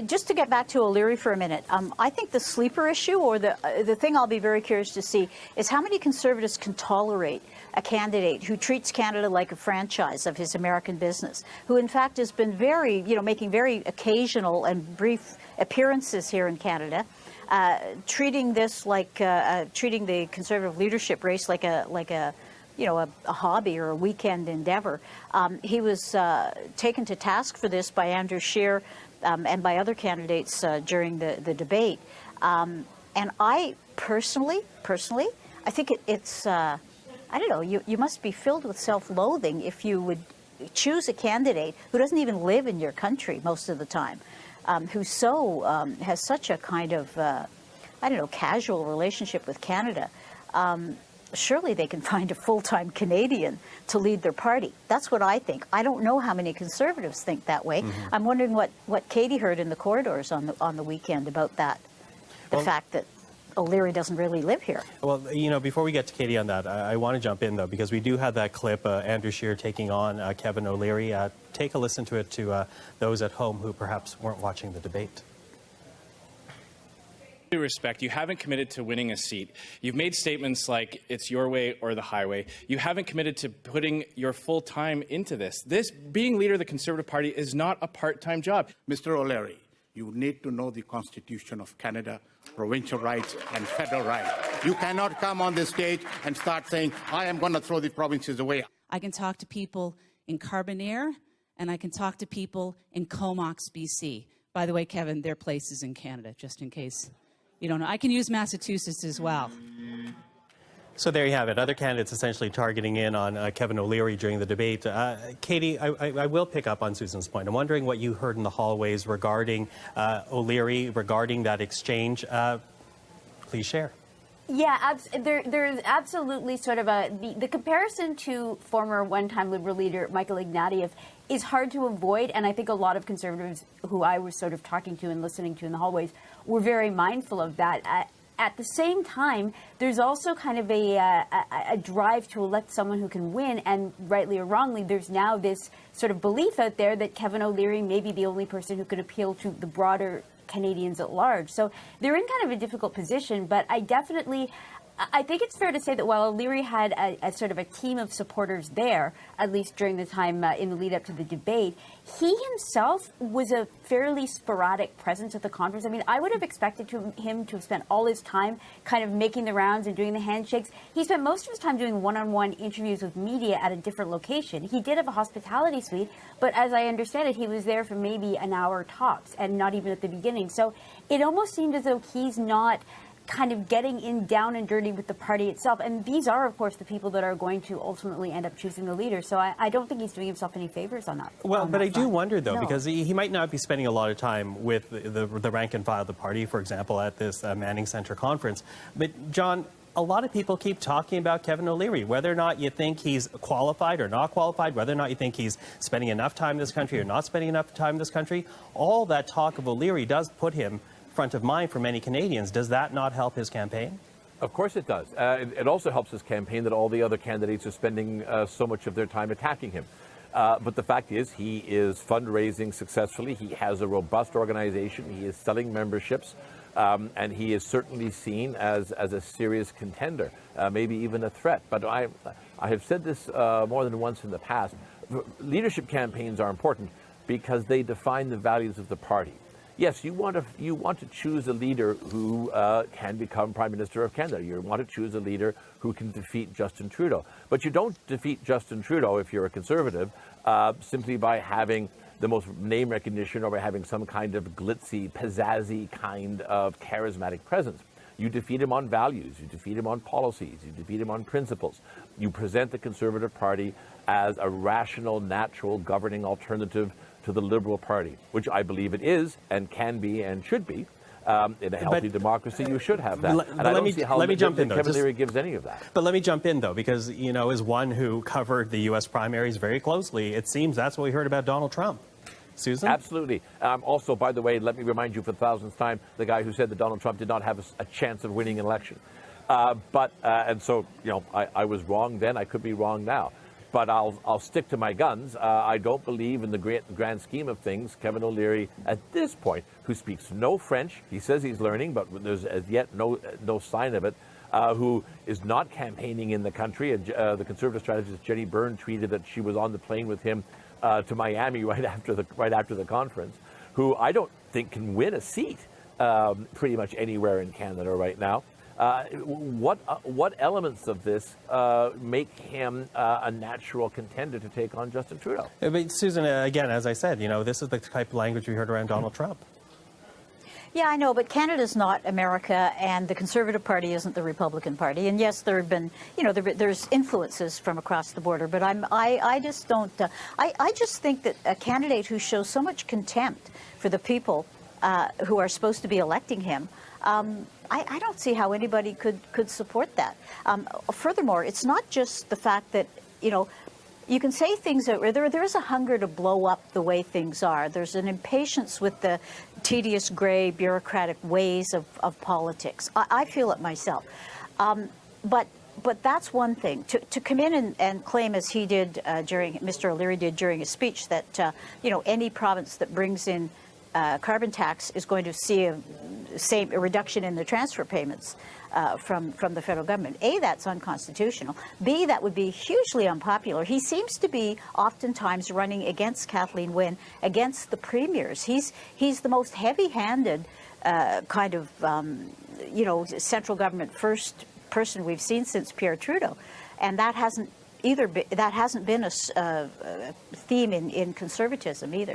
Just to get back to O'Leary for a minute, I think the sleeper issue, or the thing I'll be very curious to see, is how many Conservatives can tolerate a candidate who treats Canada like a franchise of his American business, who in fact has been very, making very occasional and brief appearances here in Canada, treating this like treating the Conservative leadership race like a hobby or a weekend endeavor. He was taken to task for this by Andrew Scheer and by other candidates during the debate. And I personally, I think it's, I don't know, you must be filled with self-loathing if you would choose a candidate who doesn't even live in your country most of the time, who has such a kind of, casual relationship with Canada. Surely they can find a full-time Canadian to lead their party. That's what I think. I don't know how many Conservatives think that way. Mm-hmm. I'm wondering what Katie heard in the corridors on the weekend about that, the fact that O'Leary doesn't really live here. Well, before we get to Katie on that, I want to jump in, though, because we do have that clip, Andrew Scheer taking on Kevin O'Leary. Take a listen to it to those at home who perhaps weren't watching the debate. Respect, you haven't committed to winning a seat. You've made statements like it's your way or the highway. You haven't committed to putting your full time into this. This, being leader of the Conservative Party, is not a part-time job. Mr. O'Leary, you need to know the Constitution of Canada, provincial rights and federal rights. You cannot come on this stage and start saying, I am going to throw the provinces away. I can talk to people in Carbonaire, and I can talk to people in Comox, BC. By the way, Kevin, their place is in Canada, just in case you don't know. I can use Massachusetts as well. So there you have it. Other candidates essentially targeting in on Kevin O'Leary during the debate. Katie, I will pick up on Susan's point. I'm wondering what you heard in the hallways regarding O'Leary, regarding that exchange. Please share. Yeah, there's absolutely sort of the comparison to former one-time Liberal leader Michael Ignatieff is hard to avoid, and I think a lot of Conservatives who I was sort of talking to and listening to in the hallways were very mindful of that. At the same time, there's also kind of a drive to elect someone who can win, and rightly or wrongly, there's now this sort of belief out there that Kevin O'Leary may be the only person who can appeal to the broader Canadians at large. So they're in kind of a difficult position, but I think it's fair to say that while O'Leary had a sort of a team of supporters there, at least during the time in the lead up to the debate, he himself was a fairly sporadic presence at the conference. I mean, I would have expected him to have spent all his time kind of making the rounds and doing the handshakes. He spent most of his time doing one-on-one interviews with media at a different location. He did have a hospitality suite, but as I understand it, he was there for maybe an hour tops, and not even at the beginning. So it almost seemed as though he's not kind of getting in down and dirty with the party itself. And these are, of course, the people that are going to ultimately end up choosing the leader. So I don't think he's doing himself any favors on that. Well, but I do wonder, though, because he might not be spending a lot of time with the rank and file of the party, for example, at this Manning Centre conference. But, John, a lot of people keep talking about Kevin O'Leary, whether or not you think he's qualified or not qualified, whether or not you think he's spending enough time in this country or not spending enough time in this country. All that talk of O'Leary does put him front of mind for many Canadians. Does that not help his campaign? Of course it does. It also helps his campaign that all the other candidates are spending so much of their time attacking him. But the fact is, he is fundraising successfully. He has a robust organization. He is selling memberships. And he is certainly seen as a serious contender, maybe even a threat. But I have said this more than once in the past. Leadership campaigns are important because they define the values of the party. Yes, you want to choose a leader who can become Prime Minister of Canada. You want to choose a leader who can defeat Justin Trudeau. But you don't defeat Justin Trudeau, if you're a Conservative, simply by having the most name recognition or by having some kind of glitzy, pizzazzy kind of charismatic presence. You defeat him on values. You defeat him on policies. You defeat him on principles. You present the Conservative Party as a rational, natural governing alternative to the Liberal Party, which I believe it is and can be and should be. In a healthy democracy, you should have that. And I don't see how Kevin O'Leary gives any of that. But let me jump in, though, because, as one who covered the U.S. primaries very closely, it seems that's what we heard about Donald Trump. Susan? Absolutely. Also, by the way, let me remind you for the thousandth time, the guy who said that Donald Trump did not have a chance of winning an election. And so, I was wrong then. I could be wrong now. but I'll stick to my guns. I don't believe in the grand scheme of things. Kevin O'Leary, at this point, who speaks no French, he says he's learning, but there's as yet no sign of it, who is not campaigning in the country. The Conservative strategist Jenny Byrne tweeted that she was on the plane with him to Miami right after the conference, who I don't think can win a seat pretty much anywhere in Canada right now. What elements of this make him a natural contender to take on Justin Trudeau? But Susan, again, as I said, this is the type of language we heard around Donald Trump. Yeah, I know, but Canada's not America, and the Conservative Party isn't the Republican Party. And yes, there have been, there's influences from across the border, but I just don't. I just think that a candidate who shows so much contempt for the people who are supposed to be electing him, I don't see how anybody could support that. Furthermore, it's not just the fact that, you can say things that there is a hunger to blow up the way things are. There's an impatience with the tedious, gray, bureaucratic ways of politics. I feel it myself. But that's one thing. To come in and claim, as he did Mr. O'Leary did during his speech, that any province that brings in carbon tax is going to see a reduction in the transfer payments from the federal government. A, that's unconstitutional. B, that would be hugely unpopular. He seems to be oftentimes running against Kathleen Wynne, against the premiers. He's the most heavy-handed kind of central government first person we've seen since Pierre Trudeau, and that hasn't been a theme in conservatism either.